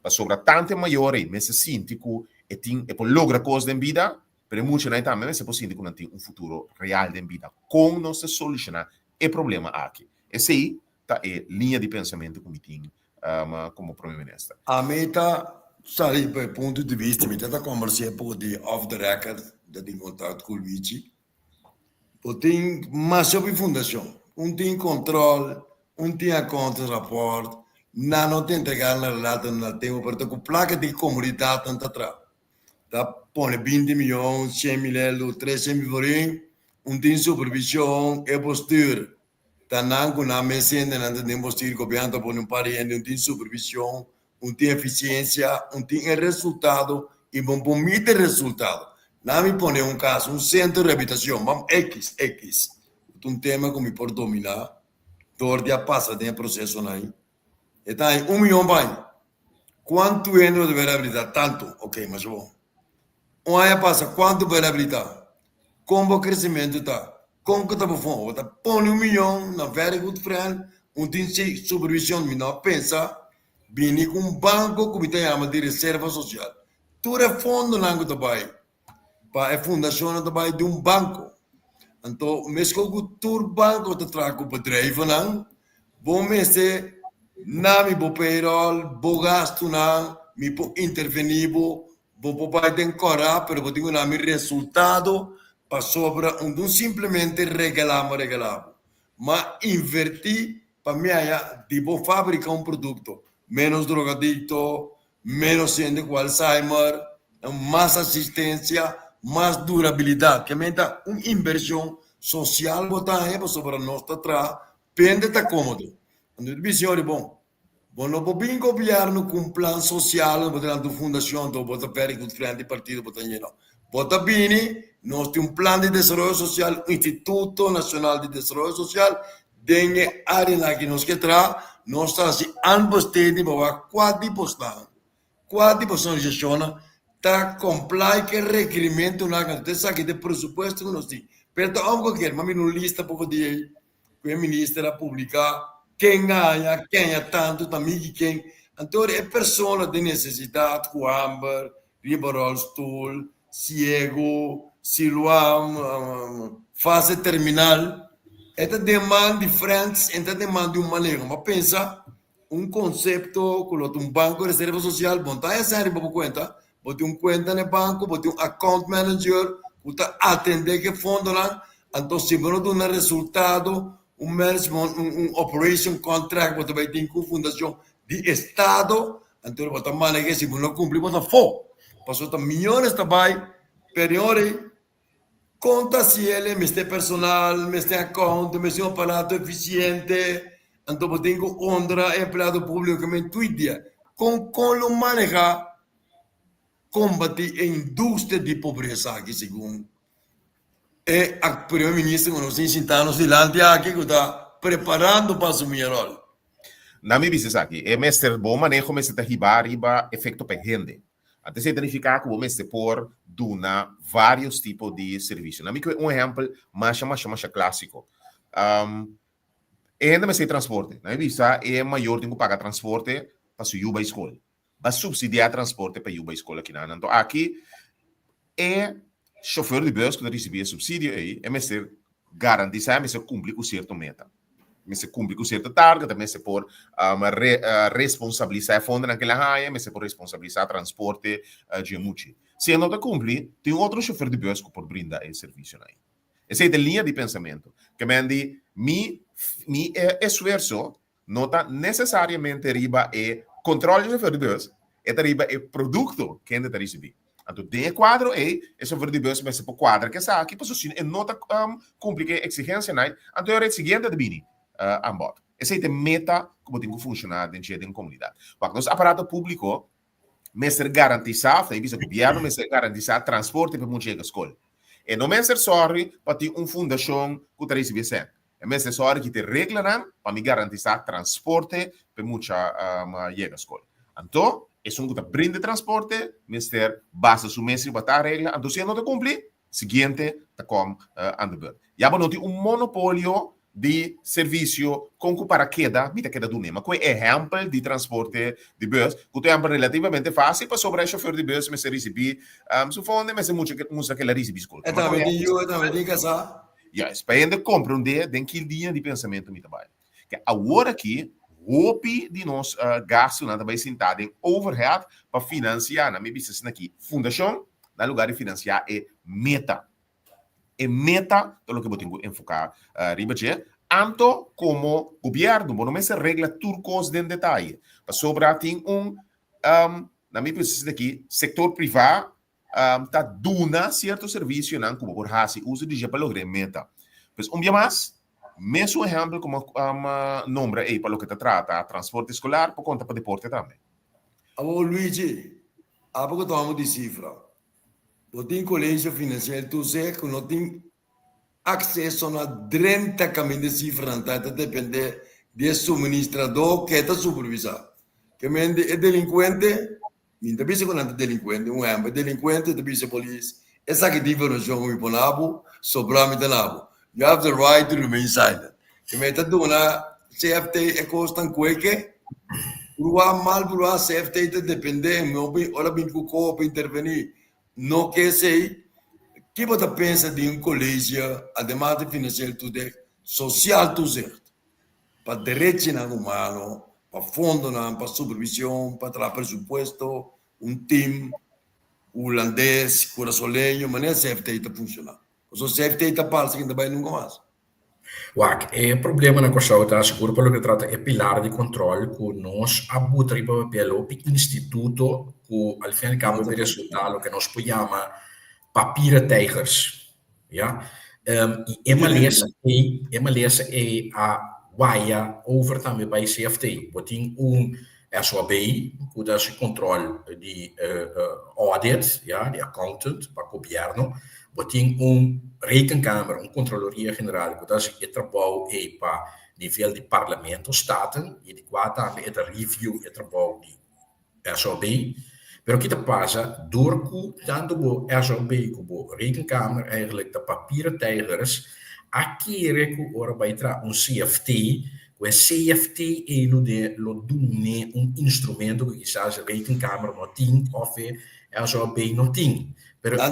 Mas sobre tanto maior, me se sente que logra coisas em vida, mas muito não também me se sente que não tem futuro real em vida. Como não se solucionar o problema aqui? Essa aí tá a linha de pensamento que eu tenho como primeiro-ministro. A meta, sabe, do ponto de vista, me tenta conversar um pouco de off the record, de contato com o Luigi. Tem mais sobre fundação. Tem controle, tem conta rapport, não tem entregar na relata no tempo, porque com placa de comunidade tanto atrás. Tá, põe 20 milhões, 100 mil euros, 300 mil, tem supervisão e postura. Tá, não com a mesa, não tem postura, copiando, põe parente, tem supervisão, tem eficiência, tem resultado, e vamos medir resultado. Não me põe caso, centro de reabilitação, vamos X. Tema que me pode dominar, todo dia passa, tem processo aí. Então, 1 milhão vai. Quanto anos de reabilitar? Tanto. Ok, mas bom. Um ano passa, quanto vai reabilitar? Como o crescimento está? Como que está por fora? Põe 1 milhão na very good friend, tem supervisão, me não pensa, vem com um banco que me chama de reserva social. Tudo é fundo não que vai. Para a fundação vai de banco. Então, mesmo que todo banco te traga o bedrijf não, bom mês na mi bo payroll, bo gasto na, mi po intervenir, bo pai tem cora, pero bo tenho na mi resultado para sobra simplesmente regalamos. Mas invertir para mim é tipo fabricar produto menos drogadicto, menos gente com Alzheimer, mais assistência, mais durabilidade, que menta inversão social botar aí para sobre nós atrás, pende tá cômodo. Quando visão é bom não pode copiar no com plano social, botando fundação, bota very good friend de partido, bota não. Bota bem, nós temos plano de desenvolvimento social, Instituto Nacional de Desenvolvimento Social, dengue área na que nos quetra, nós estamos assim, ambos têm para 4% de gestão, tá comply que requerimento na que sabe de presupuesto que nós temos. Pero algo que mas não lista pouco de que o ministro publicar quem ganha tanto também quem. Então é pessoa de necessidade com hambre, liberal stool, cego, siluam, fase terminal. Esta demanda diferente, esta demanda de uma maneira. Mas pensa, conceito com banco de reserva social, bom, tá essa área para conta, bote conta no banco, bote account manager, para atender que fundo lá, então se não dá resultado, management, operation contract, você vai ter com fundação de Estado, então você maneja que se não cumprir, você for. Passou milhões de trabalho, período, conta se ele, mestre personal, mestre account, mestre aparato eficiente, então você tem que honrar empregado público que me intuitia, com como manejar, combater a indústria de pobreza aqui, segundo. E o primeiro-ministro, quando se sentamos delante aqui, que está preparando para assumir o rol. Na minha visão aqui, é mestre bom manejo, mestre de riba efeito pendente. Até se identificar que o mestre por duna vários tipos de serviços. Na minha exemplo, mais clássico. Ainda me sei transporte. Na minha visão, é maior tem que pagar transporte para subir para a escola. Para subsidiar transporte para ir para a escola aqui. Então, aqui é chauffeur de bus que recebia subsídio aí, é mesmo garantizar, mesmo cumprir com certa meta. Mesmo cumprir com certa target, mesmo por responsabilizar a fundo naquela área, mesmo por responsabilizar transporte de muitos. Se não cumprir, tem outro chauffeur de bus que pode brindar esse serviço aí. Essa é a linha de pensamento. Que me diz, mi esforço não está necessariamente riba e controle de chauffeur de bus, é riba e produto que ainda está recebendo. Então, de quadro é chauffeur de bus, mas por quadro que está aqui, para e não está cumprir a exigência, né? Então, é o seguinte de bini, a bordo. Essa é a meta que tem que funcionar dentro da comunidade. Porque nosso aparato público, mestre garantizar, tem visto governo, mestre garantizar transporte para muitos chegar à escola. E não mestre sorry para ter uma fundação que está recebendo sempre. É mestre sorry que te reglarão para me garantizar transporte para muitos chegar à escola. Então, é um que brinde transporte, mestre basta su mestre para a regra, então se não te cumpre, seguinte, está como andando. Já não tem um monopólio de serviço com que para queda do NEMA. Que é exemplo de transporte de bus, que é relativamente fácil para sobre o chauffeur de bus, mas receber su fonte, mas muito que ela recebe escola. É também casar. Ja, espera compra dia, tem que dia de pensamento me trabalho. Que agora aqui, roupe de nós gasto na também sentado em overhead para financiar na minha business aqui. Fundação, no lugar de financiar é meta. É meta, todo o que eu tenho que enfocar, ribache, tanto como governo, não me se regla turcos de detalhe. Para sobrar tem na minha business aqui, sector privado, tá dando certo serviço, não como por hasi uso de para lograr meta. Pois dia mais, mesmo exemplo como número aí para o que trata transporte escolar, por conta para deporte também. Luigi, há pouco tomamos de cifra. Eu tenho colégio financeiro, tu sei que não tem acesso a 30 caminhos de cifra, então depende do suministrador que está supervisar. Que é delinquente, não bisa ko nanti delinquente, delinquente te bisa polícia. Essa que diferencia o iponabo, sobrami tanabo. You have the right to remain silent. Que me tá dona CFT é constant queke. Purua mal purua CFT te depende, meu bem, ora bem com copa intervenir. Não que sei que você pensa de colégio, además de financeiro tudo social tudo certo. Para direitos humanos, para fundo, para supervisão, para presupuesto, time holandês, corazolenho, mas nem a CFT está funcionando. O CFT está parado, que também nunca mais. O problema na questão está seguro pelo que trata é pilar de controle que nós abutramos pelo instituto que al fim e al cabo o resultado que nós podemos papieren tigers, ja. E malesa é a waia over também para CFT. Botin SOB, que dá esse controle de audit, ja, de accountant para o governo. Botin rekenkamer, controloria general, que dá esse trabalho para nível de parlamento, staten, e de quatro também é review e trabalho de SOB. Pero o que passa, door que tanto o SOB como a rekenkamer eigenlijk de papieren tigers, aqui é que ora vai entrar CFT, o CFT é lo dune instrumento que quizás a rekenkamer não tem, ou a SOB não tem. Pero o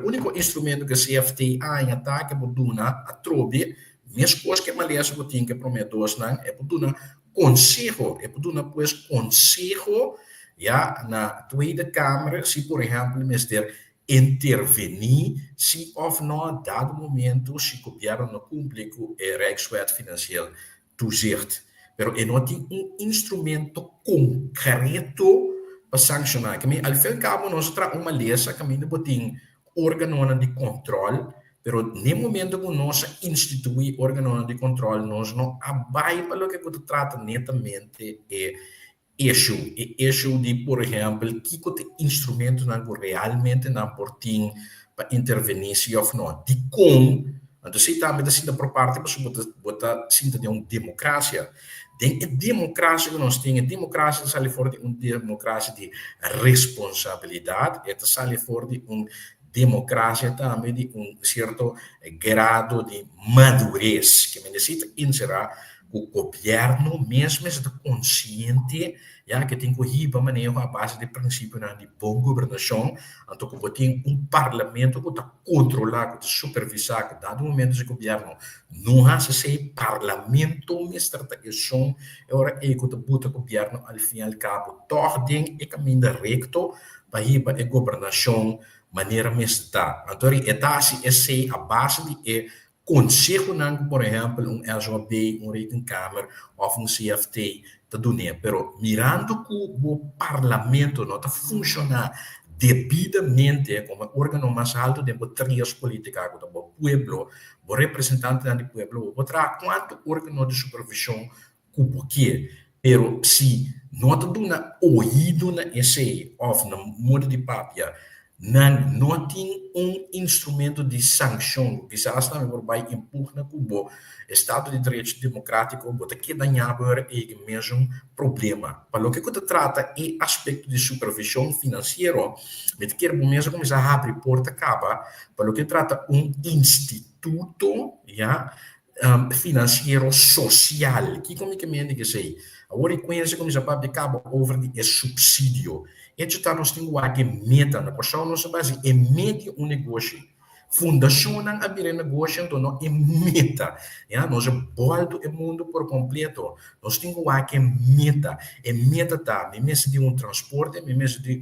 único instrumento que CFT há em ataque é duna a trobe, mesmo coisa que malhas que tem que prometer não é duna consejo, é duna pues consejo ja na Tweede Kamer se por exemplo mister intervenir se of no dado momento se o governo não cumpre com a Rijkswet financieel toezicht. Pero não tem instrumento concreto para sancionar. Que al fim e cabo nós temos uma lei que ainda tem órgão de controle, pero no momento que nós institui órgão de controle, nós não abai para o que trata netamente issue de, por exemplo, que instrumento não realmente não tem para intervenir se ou não. De como, então se também assim da parte, você bota sinta de uma democracia. A democracia que nós temos, a democracia sai fora de uma democracia de responsabilidade, e sai fora de uma democracia também de certo grado de madurez, que me necessita inserir o governo mesmo está consciente que tem que ir para manejo a base de princípio de boa governação, então que tem parlamento que está controlar, que está supervisar, que dado momento o governo não há se parlamento mesmo que são agora que o governo al fim e al cabo tornem e caminho reto para ir para a governação maneira mesmo está. Então essa a base de conselho, por exemplo, LGB, Rekenkamer of CFT, te doen. Pero mirando que o parlamento não está funcionando devidamente como órgano mais alto de trias políticas do pueblo, o representante do pueblo, outra quanto órgano de supervisão que pero se não te dá ouvido na esse of na modo de papia não tem instrumento de sanção, quizás também vai empurrar o Estado de Direito Democrático, que danhar o mesmo problema. Para o que se trata é aspecto de supervisão financeira, mas que mesmo começar a abrir porta acaba, para o que trata instituto, financeiro social, que como que sei, agora conhece como já pode acabar over de subsídio. Isso está nos tendo que meta na questão nossa base é medir negócio. Fundação não abrir negócio então não é meta. Nós boldo o mundo por completo. Nós temos que meta. É meta tá, me mesmo de transporte, me mesmo de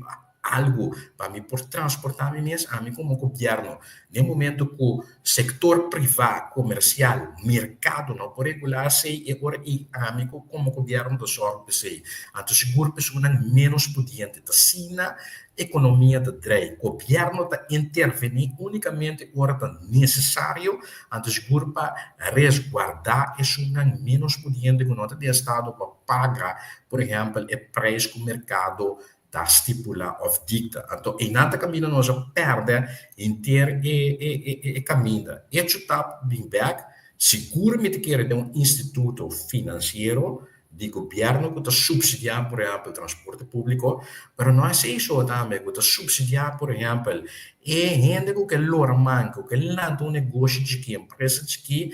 algo para me por transportar me mesmo a mim como governo. No momento que o setor privado, comercial, mercado não pode regular-se e agora a mim como governo do sorte sei. Então seguro pessoas menos pudiente da China economia da DREI. O governo está intervenir unicamente quando necessário, então seguro para resguardar isso menos pudiente que não tem Estado para pagar, por exemplo, o preço que o mercado da estipula of dicta. Então, em nada caminho nós perde inteiro e caminho. Isso está bem back, seguramente que é instituto financeiro de governo que está subsidiando, por exemplo, o transporte público, mas não é isso também, que está subsidiando, por exemplo, gente que lora manco, que lança negócio de que empresa de que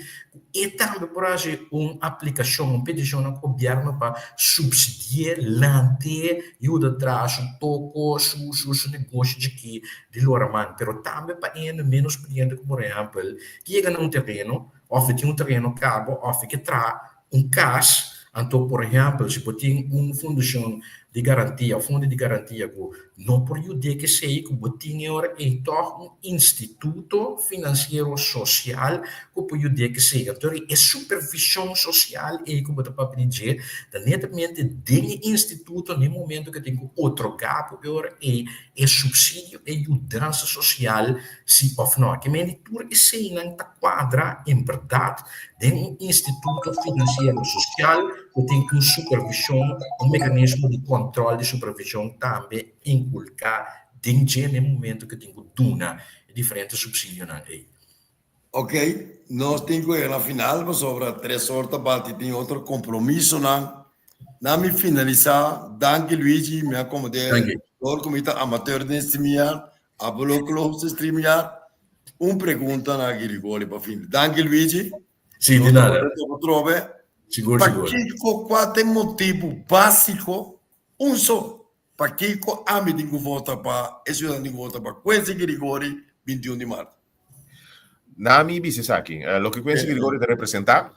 e também por aí uma aplicação, uma petição ao governo para subsidiar, lanter e o de trás um toco os negócios de que de lora manco, mas também para ainda menos cliente, por exemplo, que chega num terreno, ou tem um terreno cabo, ou que traz cash. Então, por exemplo, se você tem fundação de garantia, fundo de garantia, não por ajudar que sei que você tem instituto financeiro social que pode ajudar que sei. Então, é supervisão social que você pode dizer, netamente, dele instituto, no momento que tem outro gapo, é subsídio, é ajudança social, se ou não. Que meditura que sei não está quadra, em verdade, de instituto financeiro social, que tem supervisão, mecanismo de controle de supervisão também inculcar dentro no momento que tem duna diferentes subsídios na lei. Ok, nós temos que ir na final, mas sobre 3 horas bate tem outro compromisso na me finalizar. Danke Luigi, me acomodei. Todo comitê amateur neste mês, a bloco streamear. Pergunta na Grigoli para fim. Danke Luigi. Sim, de nada. Seguro. Qual é o motivo básico? Só. Para que a mim tenho que votar para, esse ano tenho que votar para Quincy Grigori, 21 de março. Nami bisa aqui, o que Quincy Grigori te representa,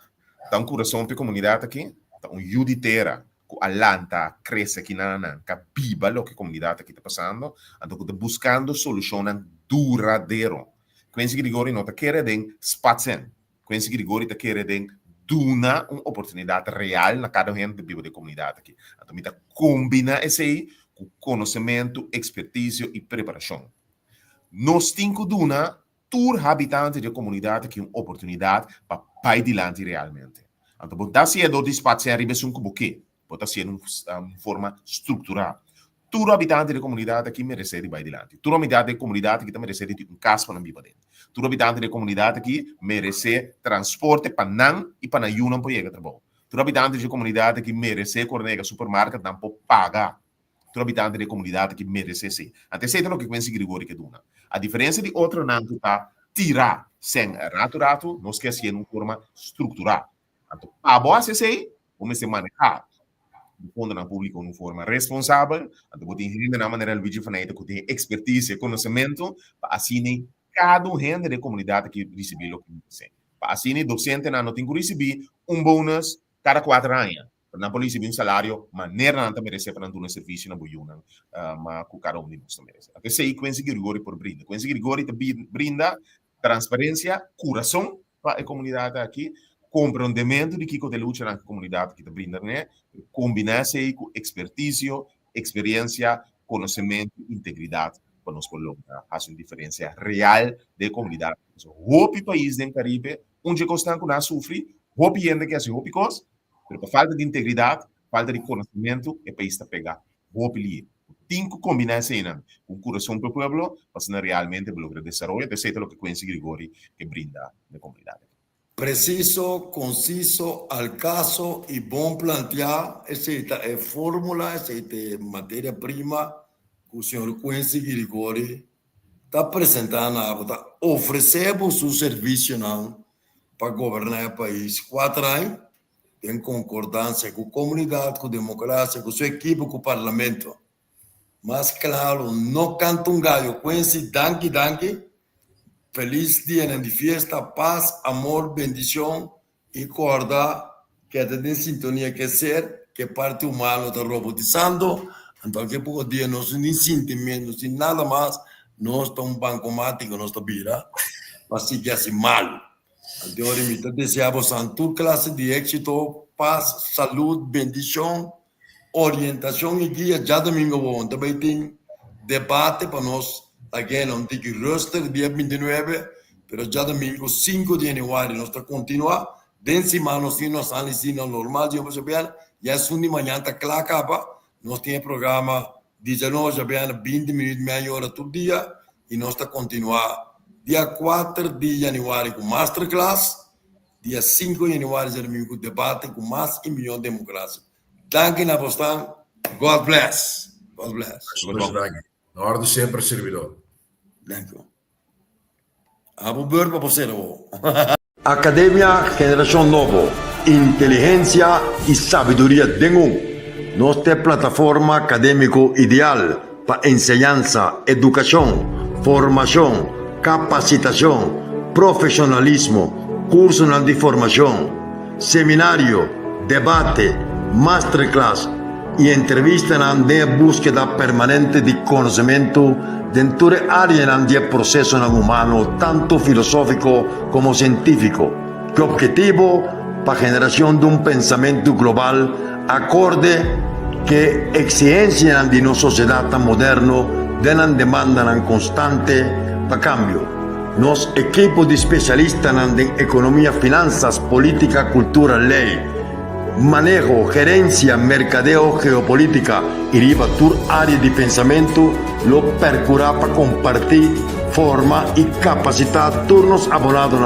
tá coração para a comunidade aqui, tá juditeira, que alanta, cresce aqui na capiba o que a comunidade aqui está passando, então está buscando soluções duradeiras. Quincy Grigori não está querendo spatsen, Quincy Grigori está querendo dar uma oportunidade real na cada gente que vive da comunidade aqui. Então, está combina esse aí com conhecimento, expertise e preparação. Nós temos que dar todos os habitantes da comunidade aqui uma oportunidade para ir adiante realmente. Então, pode ser do espaço arriba um pouquinho, pode ser de forma estruturada. Todo habitante da comunidade aqui merece ir adiante. Todo habitante da comunidade aqui merece ter casa para viver dentro. Todo habitante da comunidade aqui merece transporte para não e para não para chegar a trabalho. Todo habitante da comunidade aqui merece correr ao supermercado não para pagar. Todo habitante da comunidade aqui merece ser. Até sei o que Quincy Grigori que duna. A diferença de outro não está tirar sem rato, nós queremos ser de uma forma estruturada. A voz é como se manejar de fundo na público de uma forma responsável, então você entende na maneira de fazer que tem expertise e conhecimento, para assim cada gente da comunidade que recebe o que você. Para assim docente não tem que receber bônus cada 4 anos. Não pode receber salário, maneira não merece para não serviço na boiuna, mas com cada de nós merece. Porque sei Quincy Grigori por brinda. Quincy Grigori brinda transparência, coração para a comunidade aqui, compreendimento de que a luta na comunidade que te brinda, né? Combinar-se com expertise, experiência, conhecimento, integridade para nós colocar a sua diferença real da comunidade. Hope país do Caribe, onde constante não sofre, hope gente que é hope coisa, mas por falta de integridade, falta de conhecimento, o país está pegado. Hope ali. Tem que combinar-se com o coração do povo, para realmente lograr desenvolvimento, de ser o que Quincy Grigori que brinda na comunidade. Preciso, conciso, al caso y bom plantear esa fórmula, esa matéria-prima que o senhor Quincy Grigori está apresentando, está oferecendo seu serviço para governar o país 4 anos, em concordância com a comunidade, com a democracia, com sua equipe, com o parlamento. Mas, claro, não canta gallo. Quincy, danke. Feliz dia de fiesta, paz, amor, bendição e corda que é de sintonia que ser, que parte humana está robotizando. Então, que pouco dia nós nem sentimento, nem nada mais, nós estamos bancomático, nós estamos vira, mas se que assim mal. Então, eu desejamos a toda classe de êxito, paz, saúde, bendição, orientação e guia. Já domingo bom, também tem debate para nós. Again, não tem que roster dia 29, mas já domingo 5 de janeiro nós está continuar. Dentro de semana nós temos análise normal, já é de manhã está claro, nós temos programa 19, já 20 minutos, meia hora todo dia, e nós está continuar. Dia 4 de janeiro com masterclass, dia 5 de janeiro já domingo com debate com mais e milhão de democracia. Danke na vostra. God bless. God bless. Na hora de sempre servidor. Danke. Abo beurt para você. Academia Generación Novo. Inteligencia y sabiduría de nuestra plataforma académico ideal para enseñanza, educación, formación, capacitación, profesionalismo, curso de formación, seminario, debate, masterclass y entrevista de búsqueda permanente de conocimiento dentro de área de proceso humano, tanto filosófico como científico, que objetivo para generación de un pensamiento global acorde que exigencia de nuestra sociedad tan moderno de una demanda constante para cambio. Nos equipos de especialistas en economía, finanzas, política, cultura, ley, manejo, gerencia, mercadeo, geopolítica y riba tur área de pensamiento lo percurá para compartir forma y capacitar turnos abonados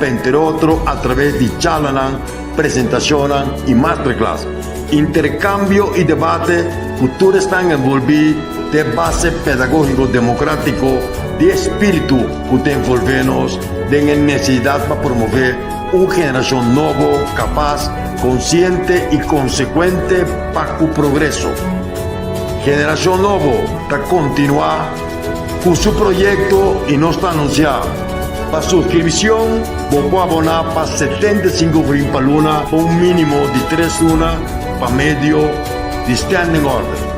entre otros a través de charlas, presentaciones y masterclass. Intercambio y debate futuros están envolvidos de base pedagógico democrático de espíritu que envolvemos de necesidad para promover una generación nueva, capaz, consciente y consecuente para su progreso. Generación Novo para continuar con su proyecto y no está anunciado. Para suscripción, voy a abonar para 75 green para luna, un mínimo de 3 luna para medio de standing order.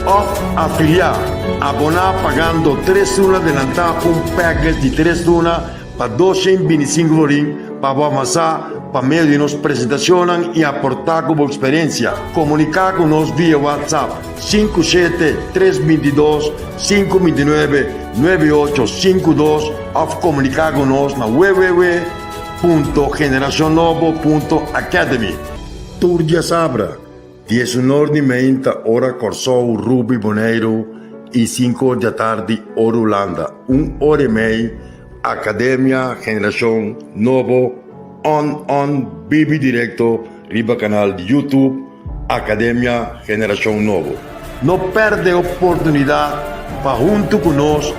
O afiliar, abonar pagando 3 luna adelantada por un package de 3 luna para 225 green para avanzar para meio de nos presentaciones y aportar como experiencia. Comunicar con nos vía WhatsApp 57-322-529-9852 o comunicar con nos na www.generacionnovo.academy. Turdia Sabra, 19h30 hora Corsou, Ruby Boneiro e 5 da tarde hora Holanda. 1 hora e meia, Academia Generación Novo Bibi Directo, riba canal de YouTube, Academia Generación Novo. No perde oportunidad para junto con nos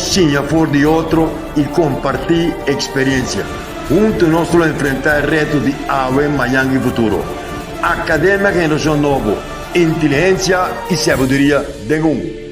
sinha for de otro y compartir experiencia. Juntos nosotros enfrentar el reto de hoy, mañana y futuro. Academia Generación Novo, inteligencia y sabiduría de un.